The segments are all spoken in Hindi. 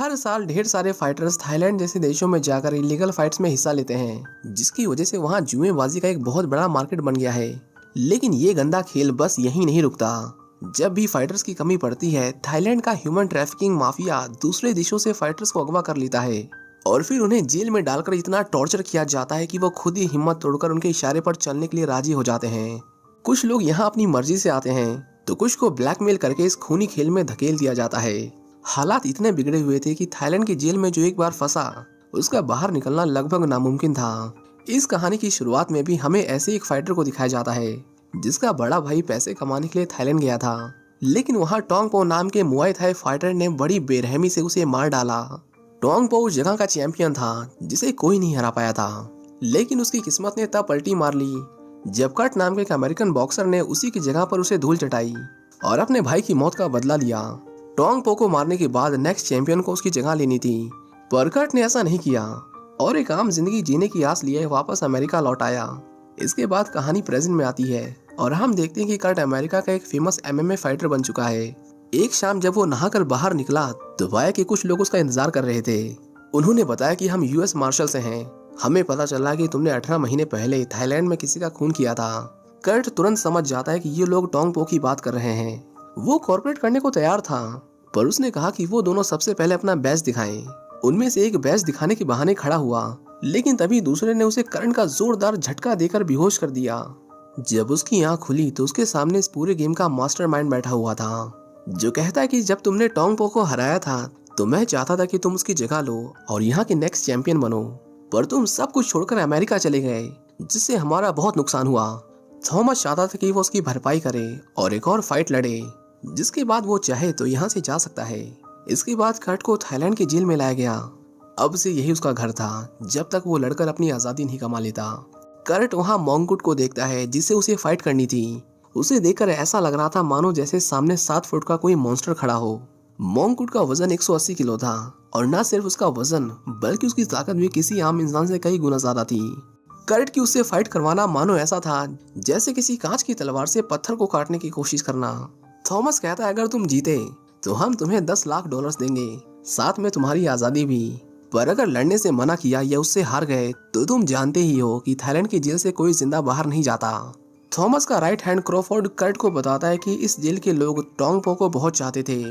हर साल ढेर सारे फाइटर्स थाईलैंड जैसे देशों में जाकर इलीगल फाइट्स में हिस्सा लेते हैं, जिसकी वजह से वहाँ जुएबाजी का एक बहुत बड़ा मार्केट बन गया है। लेकिन ये गंदा खेल बस यहीं नहीं रुकता। जब भी फाइटर्स की कमी पड़ती है, थाईलैंड का ह्यूमन ट्रैफिकिंग माफिया दूसरे देशों से फाइटर्स को अगवा कर लेता है और फिर उन्हें जेल में डालकर इतना टॉर्चर किया जाता है कि वो खुद ही हिम्मत तोड़कर उनके इशारे पर चलने के लिए राजी हो जाते हैं। कुछ लोग यहाँ अपनी मर्जी से आते हैं तो कुछ को ब्लैकमेल करके इस खूनी खेल में धकेल दिया जाता है। हालात इतने बिगड़े हुए थे कि थाईलैंड की जेल में जो एक बार फंसा, उसका बाहर निकलना लगभग नामुमकिन था। इस कहानी की शुरुआत में भी हमें ऐसे एक फाइटर को दिखाया जाता है जिसका बड़ा भाई पैसे कमाने के लिए थाईलैंड गया था, लेकिन वहाँ टोंग पो नाम के मुआई थाई फाइटर ने बड़ी बेरहमी से उसे मार डाला। टोंग पो उस जगह का चैंपियन था जिसे कोई नहीं हरा पाया था, लेकिन उसकी किस्मत ने तब पलटी मार ली जब कट नाम के एक अमेरिकन बॉक्सर ने उसी की जगह पर उसे धूल चटाई और अपने भाई की मौत का बदला लिया। टोंग पो को मारने के बाद नेक्स्ट चैंपियन को उसकी जगह लेनी थी, पर कट ने ऐसा नहीं किया और एक आम जिंदगी जीने की आस लिए वापस अमेरिका लौट आया। इसके बाद कहानी प्रेजेंट में आती है और हम देखते हैं कि कट अमेरिका का एक फेमस MMA फाइटर बन चुका है। एक शाम जब वो नहाकर बाहर निकला तो पाया कि कुछ लोग उसका इंतजार कर रहे थे। उन्होंने बताया कि हम US मार्शल से हैं, हमें पता चला कि तुमने 18 महीने पहले थाईलैंड में किसी का खून किया था। कर्ट तुरंत समझ जाता है कि ये लोग टोंग पो की बात कर रहे हैं। वो कॉर्पोरेट करने को तैयार था, पर उसने कहा कि वो दोनों सबसे पहले अपना बैज दिखाएं। उनमें से एक बैज दिखाने के बहाने खड़ा हुआ, लेकिन तभी दूसरे ने उसे करंट का जोरदार झटका देकर बेहोश कर दिया। जब उसकी आंख खुली तो उसके सामने इस पूरे गेम का मास्टरमाइंड बैठा हुआ था, जो कहता है कि जब तुमने टोंग पो को हराया था तो मैं चाहता था कि तुम उसकी जगह लो और यहाँ के नेक्स्ट चैंपियन बनो, पर तुम सब कुछ छोड़कर अमेरिका चले गए, जिससे हमारा बहुत नुकसान हुआ। थॉमस चाहता था कि वो उसकी भरपाई करे और एक और फाइट लड़े, जिसके बाद वो चाहे तो यहाँ से जा सकता है। इसके बाद कर्ट को थाईलैंड की जेल में लाया गया। अब से यही उसका घर था जब तक वो लड़कर अपनी आजादी नहीं कमा लेता। कर्ट वहाँ मोंगकुट को देखता है जिससे उसे फाइट करनी थी। उसे देखकर ऐसा लग रहा था मानो जैसे सामने 7 फुट का कोई मॉन्स्टर खड़ा हो। मोंगकुट का वजन 180 किलो था और न सिर्फ उसका वजन बल्कि उसकी ताकत भी किसी आम इंसान से कई गुना ज्यादा थी। कर्ट की उससे फाइट करवाना मानो ऐसा था जैसे किसी कांच की तलवार से पत्थर को काटने की कोशिश करना। थॉमस कहता है अगर तुम जीते तो हम तुम्हें $10 लाख देंगे, साथ में तुम्हारी आजादी भी। पर अगर लड़ने से मना किया या उससे हार गए तो तुम जानते ही हो कि थाईलैंड की जेल से कोई जिंदा बाहर नहीं जाता। थॉमस का राइट हैंड क्रॉफोर्ड कर्ट को बताता है कि इस जेल के लोग टोंग पो को बहुत चाहते थे।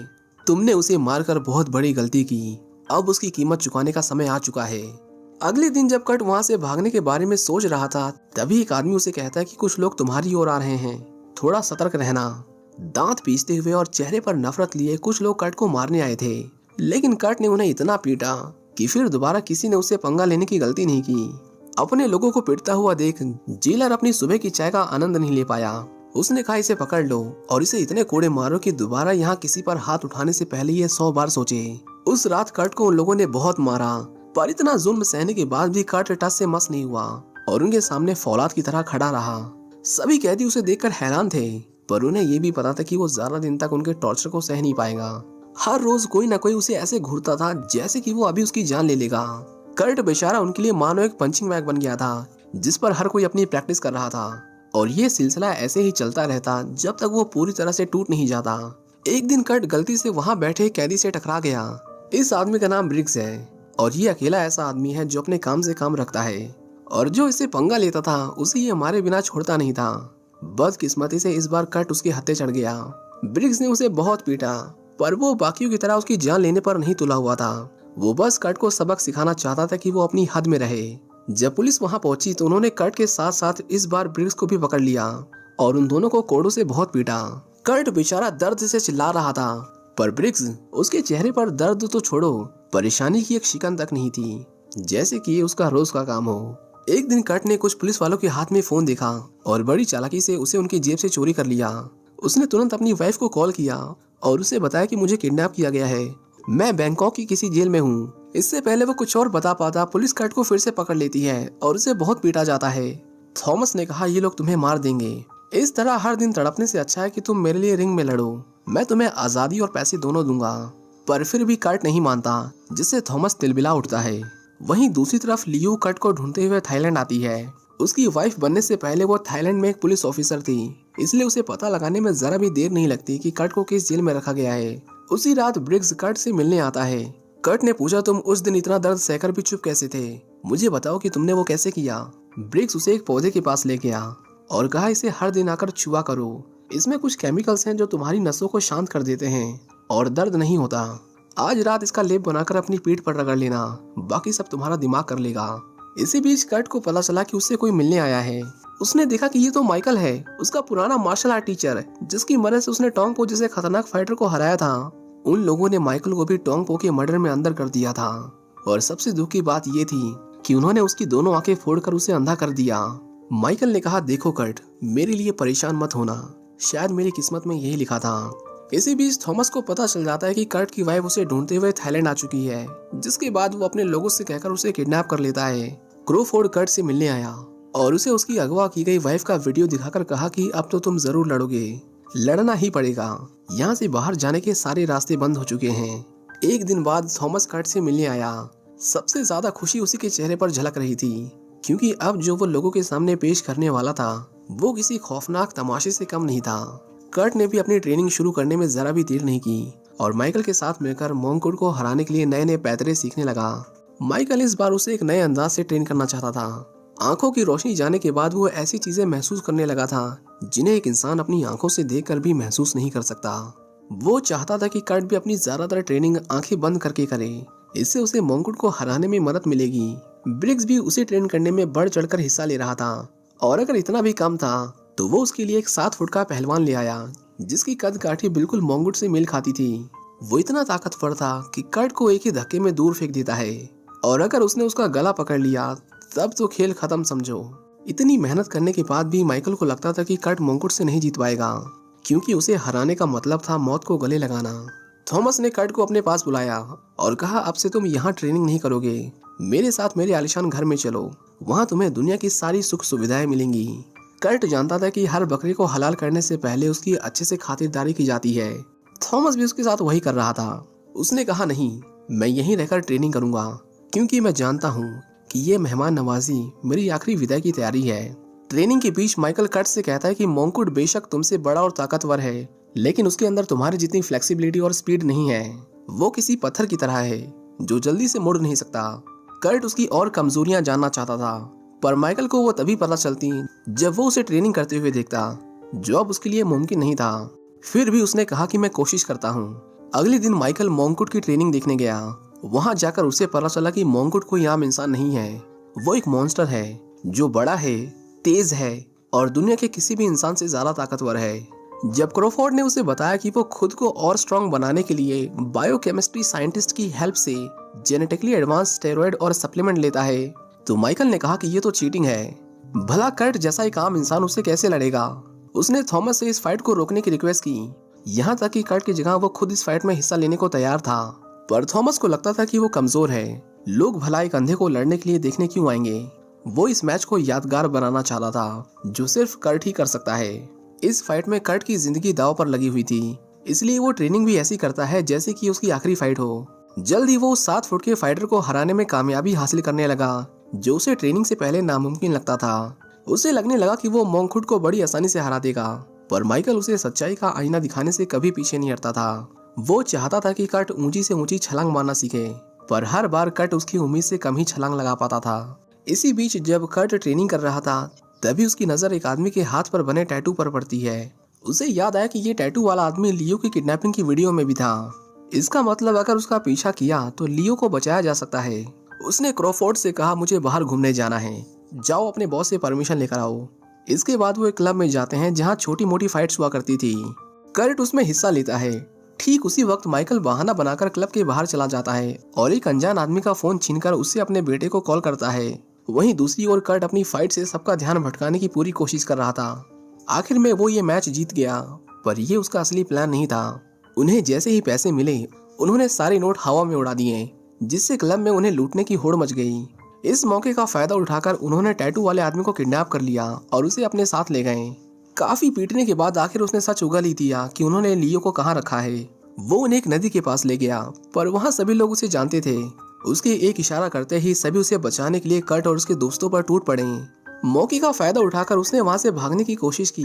तुमने उसे मारकर बहुत बड़ी गलती की, अब उसकी कीमत चुकाने का समय आ चुका है। अगले दिन जब कर्ट वहाँ से भागने के बारे में सोच रहा था, तभी एक आदमी उसे कहता है कि कुछ लोग तुम्हारी ओर आ रहे हैं, थोड़ा सतर्क रहना। दांत पीसते हुए और चेहरे पर नफरत लिए कुछ लोग कर्ट को मारने आए थे, लेकिन कर्ट ने उन्हें इतना पीटा कि फिर दोबारा किसी ने उससे पंगा लेने की गलती नहीं की। अपने लोगों को पिटता हुआ देख जेलर अपनी सुबह की चाय का आनंद नहीं ले पाया। उसने कहा इसे पकड़ लो और इसे इतने कोड़े मारो कि दोबारा यहाँ किसी पर हाथ उठाने से पहले ये 100 बार सोचे। उस रात कर्ट को उन लोगों ने बहुत मारा, पर इतना जुल्म सहने के बाद भी कर्ट टस से मस नहीं हुआ और उनके सामने फौलाद की तरह खड़ा रहा। सभी कैदी उसे देखकर हैरान थे, पर उन्हें ये भी पता था कि वो ज्यादा दिन तक उनके टॉर्चर को सह नहीं पाएगा। हर रोज कोई ना कोई उसे ऐसे घूरता था जैसे कि वो अभी उसकी जान ले लेगा। कर्ट बेचारा उनके लिए मानो एक पंचिंग बैग बन गया था जिस पर हर कोई अपनी प्रैक्टिस कर रहा था, और ये सिलसिला ऐसे ही चलता रहता जब तक वो पूरी तरह से टूट नहीं जाता। एक दिन कर्ट गलती से वहाँ बैठे कैदी से टकरा गया। इस आदमी का नाम ब्रिग्स है और ये अकेला ऐसा आदमी है जो अपने काम से काम रखता है, और जो इसे पंगा लेता था उसे ये हमारे बिना छोड़ता नहीं था। बदकिस्मती से इस बार कर्ट उसके हत्थे चढ़ गया। ब्रिग्स ने उसे बहुत पीटा, पर वो बाकियों की तरह उसकी जान लेने पर नहीं तुला हुआ था। वो बस कर्ट को सबक सिखाना चाहता था कि वो अपनी हद में रहे। जब पुलिस वहां पहुंची तो उन्होंने कर्ट के साथ साथ इस बार ब्रिग्स को भी पकड़ लिया और उन दोनों को कोड़ों से बहुत पीटा। कर्ट बेचारा दर्द से चिल्ला रहा था, पर ब्रिग्स उसके चेहरे पर दर्द तो छोड़ो, परेशानी की एक शिकन तक नहीं थी, जैसे कि ये उसका रोज का काम हो। एक दिन कर्ट ने कुछ पुलिस वालों के हाथ में फोन देखा और बड़ी चालाकी से उसे उनकी जेब से चोरी कर लिया। उसने तुरंत अपनी वाइफ को कॉल किया और उसे बताया कि मुझे किडनैप किया गया है, मैं बैंकॉक की किसी जेल में हूँ। इससे पहले वो कुछ और बता पाता, पुलिस कर्ट को फिर से पकड़ लेती है और उसे बहुत पीटा जाता है। थॉमस ने कहा ये लोग तुम्हें मार देंगे, इस तरह हर दिन तड़पने से अच्छा है कि तुम मेरे लिए रिंग में लड़ो, मैं तुम्हें आजादी और पैसे दोनों दूंगा। पर फिर भी कर्ट नहीं मानता, जिससे थॉमस तिलबिला उठता है। वहीं दूसरी तरफ लियू कर्ट को ढूंढते हुए थाईलैंड आती है। उसकी वाइफ बनने से पहले वो थाईलैंड में एक पुलिस ऑफिसर थी, इसलिए उसे पता लगाने में जरा भी देर नहीं लगती कि कर्ट को किस जेल में रखा गया है। उसी रात ब्रिग्स कर्ट से मिलने आता है कर्ट ने पूछा, तुम उस दिन इतना दर्द सहकर भी चुप कैसे थे? मुझे बताओ कि तुमने वो कैसे किया। ब्रिग्स उसे एक पौधे के पास ले गया और कहा, इसे हर दिन आकर छुआ करो। इसमें कुछ केमिकल्स हैं जो तुम्हारी नसों को शांत कर देते हैं और दर्द नहीं होता। आज रात इसका लेप बनाकर अपनी पीठ पर रगड़ लेना, बाकी सब तुम्हारा दिमाग कर लेगा। इसी बीच कर्ट को पता चला कि उससे कोई मिलने आया है। उसने देखा कि ये तो माइकल है, उसका पुराना मार्शल आर्ट टीचर, जिसकी मदद से उसने टोंग पो जैसे खतरनाक फाइटर को हराया था। उन लोगों ने माइकल को भी टोंग पो के मर्डर में अंदर कर दिया था और सबसे दुख की बात ये थी कि उन्होंने उसकी दोनों आंखें फोड़कर उसे अंधा कर दिया। माइकल ने कहा, देखो कर्ट, मेरे लिए परेशान मत होना, शायद मेरी किस्मत में यही लिखा था। इसी बीच थॉमस को पता चल जाता है कि कर्ट की वाइफ उसे ढूंढते हुए थाईलैंड आ चुकी है, जिसके बाद वो अपने लोगों से कहकर उसे किडनैप कर लेता है। क्रोफोर्ड कर्ट से मिलने आया और उसे उसकी अगवा की गई वाइफ का वीडियो दिखाकर कहा कि अब तो तुम जरूर लड़ोगे, लड़ना ही पड़ेगा, यहाँ से बाहर जाने के सारे रास्ते बंद हो चुके हैं। एक दिन बाद थॉमस कर्ट से मिलने आया। सबसे ज्यादा खुशी उसी के चेहरे पर झलक रही थी, क्योंकि अब जो वो लोगों के सामने पेश करने वाला था वो किसी खौफनाक तमाशे से कम नहीं था। कर्ट ने भी अपनी ट्रेनिंग शुरू करने में जरा भी देर नहीं की और माइकल के साथ मिलकर मोंगकुड को हराने के लिए नए नए पैतरे सीखने लगा। माइकल इस बार उसे एक नए अंदाज से ट्रेन करना चाहता था। आंखों की रोशनी जाने के बाद वो ऐसी चीजें महसूस करने लगा था जिन्हें एक इंसान अपनी आंखों से देखकर भी महसूस नहीं कर सकता। वो चाहता था कि कर्ट भी अपनी ज्यादातर ट्रेनिंग आंखें बंद करके करे, इससे उसे मोंगकुड को हराने में मदद मिलेगी। ब्रिग्स भी उसे ट्रेन करने में बढ़ चढ़कर हिस्सा ले रहा था और अगर इतना भी कम था तो वो उसके लिए एक 7 फुट का पहलवान ले आया, जिसकी कद काठी बिल्कुल मोंगकुड से मेल खाती थी। वो इतना ताकतवर था कि कर्ट को एक ही धक्के में दूर फेंक देता है और अगर उसने उसका गला पकड़ लिया तब तो खेल खत्म समझो। इतनी मेहनत करने के बाद भी माइकल को लगता था कि कर्ट मोंगकुड से नहीं जीत पाएगा, क्योंकि उसे हराने का मतलब था मौत को गले लगाना। थॉमस ने कर्ट को अपने पास बुलाया और कहा, अब से तुम यहाँ ट्रेनिंग नहीं करोगे, मेरे साथ मेरे आलीशान घर में चलो, वहाँ तुम्हें दुनिया की सारी सुख सुविधाएं मिलेंगी। कर्ट जानता था कि हर बकरे को हलाल करने से पहले उसकी अच्छे से खातिरदारी की जाती है। थॉमस भी उसके साथ वही कर रहा था। उसने कहा, नहीं, मैं यहीं रहकर ट्रेनिंग करूंगा, क्योंकि मैं जानता हूँ कि ये मेहमान नवाजी मेरी आखिरी विदाई की तैयारी है। ट्रेनिंग के बीच माइकल कर्ट से कहता है कि मोंगकुड बेशक तुमसे बड़ा और ताकतवर है, लेकिन उसके अंदर तुम्हारी जितनी फ्लेक्सिबिलिटी और स्पीड नहीं है। वो किसी पत्थर की तरह है जो जल्दी से मुड़ नहीं सकता। कर्ट उसकी और कमजोरियां जानना चाहता था, पर माइकल को वो तभी पता चलती जब वो उसे ट्रेनिंग करते हुए देखता, जो अब उसके लिए मुमकिन नहीं था। फिर भी उसने कहा कि मैं कोशिश करता हूँ। अगले दिन माइकल मोंगकुड की ट्रेनिंग देखने गया। वहां जाकर उसे पता चला कि मोंगकुड कोई आम इंसान नहीं है, वो एक मॉन्स्टर है जो बड़ा है, तेज है और दुनिया के किसी भी इंसान से ज्यादा ताकतवर है। जब क्रोफोर्ड ने उसे बताया कि वो खुद को और स्ट्रॉन्ग बनाने के लिए बायोकेमिस्ट्री साइंटिस्ट की हेल्प से जेनेटिकली एडवांस स्टेरॉइड और सप्लीमेंट लेता है, तो माइकल ने कहा कि ये तो चीटिंग है। भला कर्ट जैसा एक आम इंसान उससे कैसे लड़ेगा। उसने थॉमस से इस फाइट को रोकने की रिक्वेस्ट की, यहाँ तक कि कर्ट की जगह वो खुद इस फाइट में हिस्सा लेने को तैयार था। पर थॉमस को लगता था कि वो कमजोर है, लोग भला एक अंधे को लड़ने के लिए देखने क्यों आएंगे। वो इस मैच को यादगार बनाना चाहता था, जो सिर्फ कर्ट ही कर सकता है। इस फाइट में कर्ट की जिंदगी दांव पर लगी हुई थी, इसलिए वो ट्रेनिंग भी ऐसी करता है जैसे कि उसकी आखिरी फाइट हो। जल्द ही वो 7 फुट के फाइटर को हराने में कामयाबी हासिल करने लगा, जो उसे ट्रेनिंग से पहले नामुमकिन लगता था। उसे लगने लगा कि वो मोंगकुड को बड़ी आसानी से हरा देगा, पर माइकल उसे सच्चाई का आईना दिखाने से कभी पीछे नहीं हटता था। वो चाहता था कि कर्ट ऊंची से ऊंची छलांग मारना सीखे, पर हर बार कर्ट उसकी उम्मीद से कम ही छलांग लगा पाता था। इसी बीच जब कर्ट ट्रेनिंग कर रहा था, तभी उसकी नजर एक आदमी के हाथ पर बने टैटू पर पड़ती है। उसे याद आया कि ये टैटू वाला आदमी लियो की किडनैपिंग की वीडियो में भी था। इसका मतलब अगर उसका पीछा किया तो लियो को बचाया जा सकता है। उसने क्रोफोर्ड से कहा, मुझे बाहर घूमने जाना है, जाओ अपने बॉस से परमिशन लेकर आओ। इसके बाद वो एक क्लब में जाते हैं जहाँ छोटी मोटी फाइट्स हुआ करती थी। कर्ट उसमें हिस्सा लेता है। ठीक उसी वक्त माइकल बहाना बनाकर क्लब के बाहर चला जाता है और एक अनजान आदमी का फोन छीनकर उससे अपने बेटे को कॉल करता है। वहीं दूसरी ओर कर्ट अपनी फाइट से सबका ध्यान भटकाने की पूरी कोशिश कर रहा था। आखिर में वो ये मैच जीत गया, पर ये उसका असली प्लान नहीं था। उन्हें जैसे ही पैसे मिले, उन्होंने सारे नोट हवा में उड़ा दिए, जिससे क्लब में उन्हें लूटने की होड़ मच गई। इस मौके का फायदा उठाकर उन्होंने टैटू वाले आदमी को किडनैप कर लिया और उसे अपने साथ ले गए। काफी पीटने के बाद आखिर उसने सच उगल ही दिया कि उन्होंने लियो को कहाँ रखा है। वो उन्हें एक नदी के पास ले गया, पर वहाँ सभी लोग उसे जानते थे। उसके एक इशारा करते ही सभी उसे बचाने के लिए कर्ट और उसके दोस्तों पर टूट पड़े। मौके का फायदा उठाकर उसने वहाँ से भागने की कोशिश की,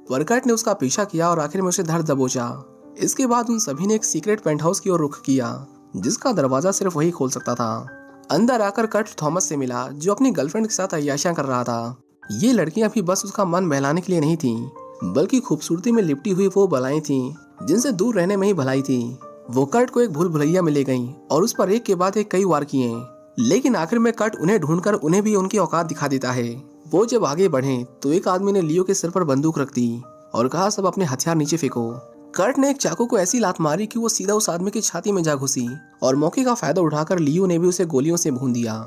पर कर्ट ने उसका पीछा किया और आखिर में उसे धर दबोचा। इसके बाद उन सभी ने एक सीक्रेट पेंट हाउस की ओर रुख किया, जिसका दरवाजा सिर्फ वही खोल सकता था। अंदर आकर कट थॉमस से मिला, जो अपनी गर्लफ्रेंड के साथ अय्याशियां कर रहा था। ये लड़कियां भी बस उसका मन बहलाने के लिए नहीं थीं, बल्कि खूबसूरती में लिपटी हुई वो बलाएं थीं जिनसे दूर रहने में ही भलाई थी। वो कट को एक भूल भुलैया में ले गईं और उस पर एक के बाद एक कई वार किए, लेकिन आखिर में कट उन्हें ढूंढकर उन्हें भी उनकी औकात दिखा देता है। वो जब आगे बढ़े तो एक आदमी ने लियो के सिर पर बंदूक रख दी और कहा, सब अपने हथियार नीचे फेंको। कट ने एक चाकू को ऐसी लात मारी कि वो सीधा उस आदमी की छाती में जा घुसी और मौके का फायदा उठाकर लियो ने भी उसे गोलियों से भून दिया।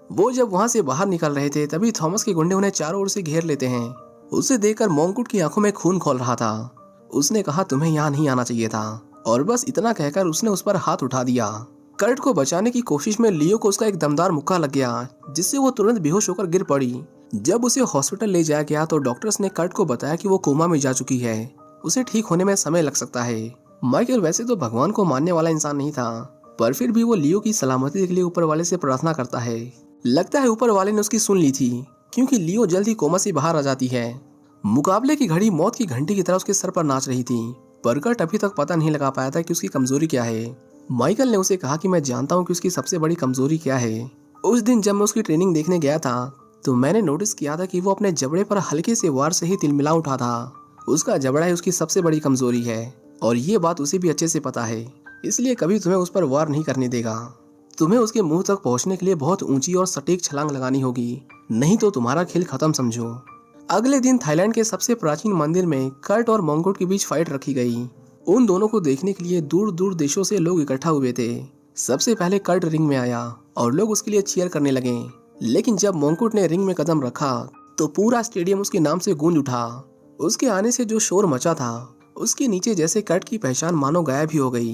वो जब वहां से बाहर निकल रहे थे तभी थॉमस के गुंडे उन्हें चारों ओर से घेर लेते हैं। उसे देखकर मोंकुट की आंखों में खून खौल रहा था। उसने कहा, तुम्हें यहाँ नहीं आना चाहिए था, और बस इतना कहकर उसने उस पर हाथ उठा दिया। कर्ट को बचाने की कोशिश में लियो को उसका एक दमदार मुक्का लग गया, जिससे वो तुरंत बेहोश होकर गिर पड़ी। जब उसे हॉस्पिटल ले जाया गया तो डॉक्टर्स ने कर्ट को बताया कि वो कोमा में जा चुकी है, उसे ठीक होने में समय लग सकता है। माइकल वैसे तो भगवान को मानने वाला इंसान नहीं था, पर फिर भी वो लियो की सलामती के लिए ऊपर वाले से प्रार्थना करता है। लगता है ऊपर वाले ने उसकी सुन ली थी, क्योंकि लियो जल्द ही कोमा से बाहर आ जाती है। मुकाबले की घड़ी मौत की घंटी की तरह उसके सर पर नाच रही थी, पर कर्ट अभी तक पता नहीं लगा पाया था कि उसकी कमजोरी क्या है। माइकल ने उसे कहा कि मैं जानता हूँ कि उसकी सबसे बड़ी कमजोरी क्या है। उस दिन जब मैं उसकी ट्रेनिंग देखने गया था तो मैंने नोटिस किया था कि वो अपने जबड़े पर हल्के से वार से ही तिलमिला उठा था। उसका जबड़ा ही उसकी सबसे बड़ी कमजोरी है, और ये बात उसे भी अच्छे से पता है, इसलिए कभी तुम्हें उस पर वार नहीं करने देगा। तुम्हें उसके मुंह तक पहुंचने के लिए बहुत ऊंची और सटीक छलांग लगानी होगी, नहीं तो तुम्हारा खेल खत्म समझो। अगले दिन थाईलैंड के सबसे प्राचीन मंदिर में कर्ट और मोंकुट के बीच फाइट रखी गई। उन दोनों को देखने के लिए दूर दूर देशों से लोग इकट्ठा हुए थे। सबसे पहले कर्ट रिंग में आया और लोग उसके लिए चीयर करने लगे, लेकिन जब मोंकुट ने रिंग में कदम रखा तो पूरा स्टेडियम उसके नाम से गूंज उठा। उसके आने से जो शोर मचा था, उसके नीचे जैसे कर्ट की पहचान मानो गायब ही हो गई।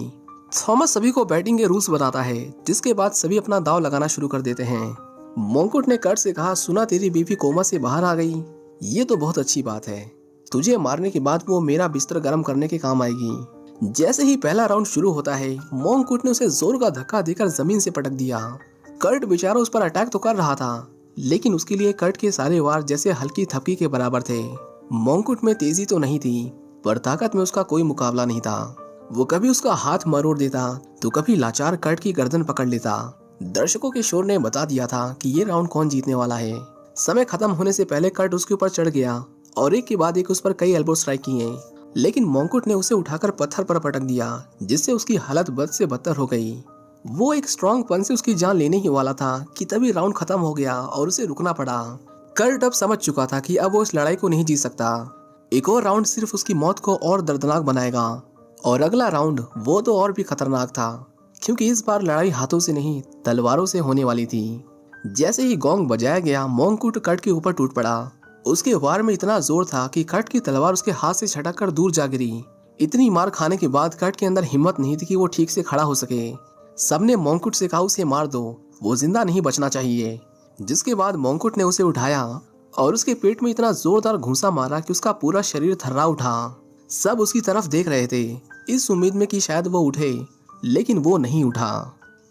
थॉमस सभी को बैटिंग के रूल्स बताता है, जिसके बाद सभी अपना दाव लगाना शुरू कर देते हैं। मोंकुट ने कर्ट से कहा, सुना तेरी बीवी कोमा से बाहर आ गई, ये तो बहुत अच्छी बात है। तुझे मारने के बाद वो मेरा बिस्तर गर्म करने के काम आएगी। जैसे ही पहला राउंड शुरू होता है, मोंकुट ने उसे जोर का धक्का देकर जमीन से पटक दिया। कर्ट बेचारा उस पर अटैक तो कर रहा था, लेकिन उसके लिए कर्ट के सारे वार जैसे हल्की थपकी के बराबर थे। मोंकुट में तेजी तो नहीं थी, पर ताकत में उसका कोई मुकाबला नहीं था। वो कभी उसका हाथ मरोड़ देता तो कभी लाचार कर्ट की गर्दन पकड़ लेता। दर्शकों के शोर ने बता दिया था कि ये राउंड कौन जीतने वाला है। समय खत्म होने से पहले कर्ट उसके ऊपर चढ़ गया और एक के बाद एक उस पर कई एल्बो स्ट्राइक किए, लेकिन मोंकुट ने उसे उठाकर पत्थर पर पटक दिया, जिससे उसकी हालत बद से बदतर हो गई। वो एक स्ट्रॉन्ग पंच से उसकी जान लेने ही वाला था कि तभी राउंड खत्म हो गया और उसे रुकना पड़ा। कर्ट अब समझ चुका था कि अब वो इस लड़ाई को नहीं जीत सकता। एक और राउंड सिर्फ उसकी मौत को और दर्दनाक बनाएगा, और अगला राउंड वो तो और भी खतरनाक था, क्योंकि इस बार लड़ाई हाथों से नहीं तलवारों से होने वाली थी। जैसे ही गोंग बजाया गया, मोंकुट कर्ट के ऊपर टूट पड़ा। उसके वार में इतना जोर था कि कर्ट की तलवार उसके हाथ से छटक कर दूर जा गिरी। इतनी मार खाने के बाद कर्ट के अंदर हिम्मत नहीं थी कि वो ठीक से खड़ा हो सके। सबने मोंकुट से कहा, उसे मार दो, वो जिंदा नहीं बचना चाहिए। जिसके बाद मोंकुट ने उसे उठाया और उसके पेट में इतना जोरदार घूंसा मारा कि उसका पूरा शरीर थर्रा उठा। सब उसकी तरफ देख रहे थे, इस उम्मीद में कि शायद वो उठे, लेकिन वो नहीं उठा।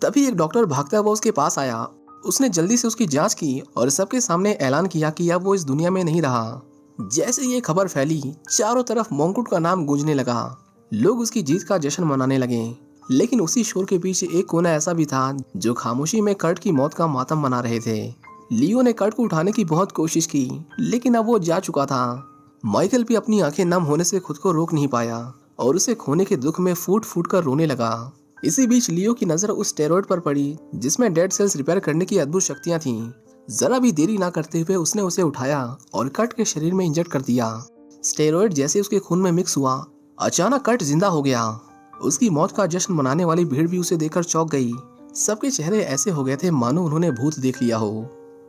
तभी एक डॉक्टर भागता हुआ उसके पास आया। उसने जल्दी से उसकी जांच की और सबके सामने ऐलान किया कि अब वो इस दुनिया में नहीं रहा। जैसे ये खबर फैली, चारों तरफ मोंकुट का नाम गूंजने लगा। लोग उसकी जीत का जश्न मनाने लगे, लेकिन उसी शोर के पीछे एक कोना ऐसा भी था जो खामोशी में कर्ट की मौत का मातम मना रहे थे। लियो ने कर्ट को उठाने की बहुत कोशिश की, लेकिन अब वो जा चुका था। माइकल भी अपनी आंखें नम होने से खुद को रोक नहीं पाया और उसे खोने के दुख में फूट फूट कर रोने लगा। इसी बीच लियो की नजर उस स्टेरॉइड पर पड़ी जिसमें डेड सेल्स रिपेयर करने की अद्भुत शक्तियां थीं। जरा भी देरी ना करते हुए उसने उसे उठाया और कर्ट के शरीर में इंजेक्ट कर दिया। स्टेरॉइड जैसे उसके खून में मिक्स हुआ, अचानक कर्ट जिंदा हो गया। उसकी मौत का जश्न मनाने वाली भीड़ भी उसे देखकर चौंक गई। सबके चेहरे ऐसे हो गए थे मानो उन्होंने भूत देख लिया हो।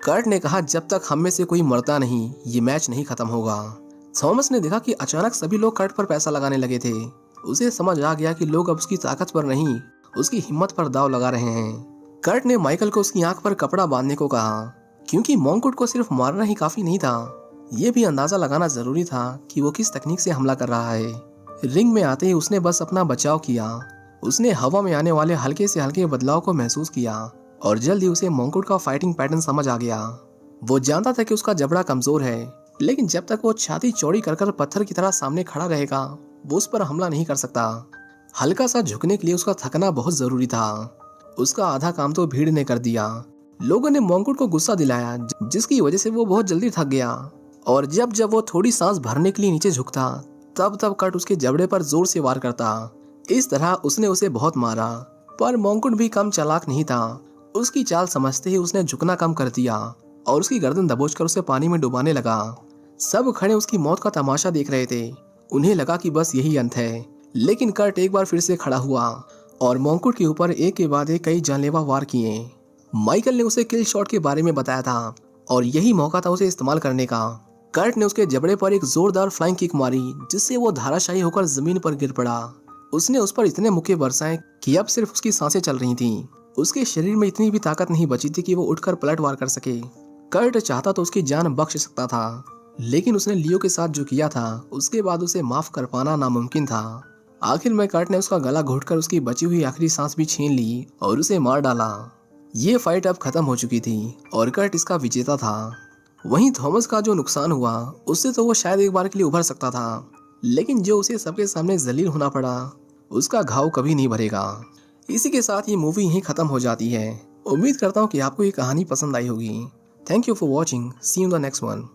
कर्ट ने कहा, जब तक हम में से कोई मरता नहीं, ये मैच नहीं खत्म होगा। थॉमस ने देखा कि अचानक सभी लोग कर्ट पर पैसा लगाने लगे थे। उसे समझ आ गया कि लोग अब उसकी ताकत पर नहीं, उसकी हिम्मत पर दाव लगा रहे हैं। कर्ट ने माइकल को उसकी आंख पर कपड़ा बांधने को कहा, क्योंकि मोंकुट को सिर्फ मारना ही काफी नहीं था, ये भी अंदाजा लगाना जरूरी था कि वो किस तकनीक से हमला कर रहा है। रिंग में आते ही उसने बस अपना बचाव किया। उसने हवा में आने वाले हल्के से हल्के बदलाव को महसूस किया और जल्द ही उसे मोंकुट का फाइटिंग पैटर्न समझ आ गया। वो जानता था कि उसका जबड़ा कमजोर है, लेकिन जब तक वो छाती चौड़ी कर पत्थर की तरह सामने खड़ा रहेगा, वो उस पर हमला नहीं कर सकता। हल्का सा झुकने के लिए उसका थकना बहुत जरूरी था। उसका आधा काम तो भीड़ ने कर दिया। लोगों ने मोंकुट को गुस्सा दिलाया, जिसकी वजह से वो बहुत जल्दी थक गया। और जब जब वो थोड़ी सांस भरने के लिए नीचे झुकता, तब तब कर्ट उसके जबड़े पर जोर से वार करता। इस तरह उसने उसे बहुत मारा, पर मोंकुट भी कम चालाक नहीं था। उसकी चाल समझते ही उसने झुकना कम कर दिया और उसकी गर्दन दबोचकर उसे पानी में डुबाने लगा। सब खड़े उसकी मौत का तमाशा देख रहे थे। उन्हें लगा कि बस यही अंत है, लेकिन कर्ट एक बार फिर से खड़ा हुआ और मोंकुट के ऊपर एक के बाद एक कई जानलेवा वार किए। माइकल ने उसे किल शॉट के बारे में बताया था और यही मौका था उसे इस्तेमाल करने का। कर्ट ने उसके जबड़े पर एक जोरदार फ्लाइंग किक मारी, जिससे वो धाराशायी होकर जमीन पर गिर पड़ा। उसने उस पर इतने मुक्के बरसाए कि अब सिर्फ उसकी सांसें चल रही थीं। उसके शरीर में इतनी भी ताकत नहीं बची थी कि वो उठकर पलटवार कर सके। कर्ट चाहता तो उसकी जान बख्श सकता था, लेकिन उसने लियो के साथ जो किया था उसके बाद उसे माफ कर पाना नामुमकिन था। आखिर में कर्ट ने उसका गला घोंटकर उसकी बची हुई आखिरी सांस भी छीन ली और उसे मार डाला। ये फाइट अब खत्म हो चुकी थी और कर्ट इसका विजेता था। वहीं थॉमस का जो नुकसान हुआ, उससे तो वो शायद एक बार के लिए उभर सकता था, लेकिन जो उसे सबके सामने जलील होना पड़ा, उसका घाव कभी नहीं भरेगा। इसी के साथ ये मूवी यहीं खत्म हो जाती है। उम्मीद करता हूँ कि आपको ये कहानी पसंद आई होगी। Thank you for watching. See you in the next one.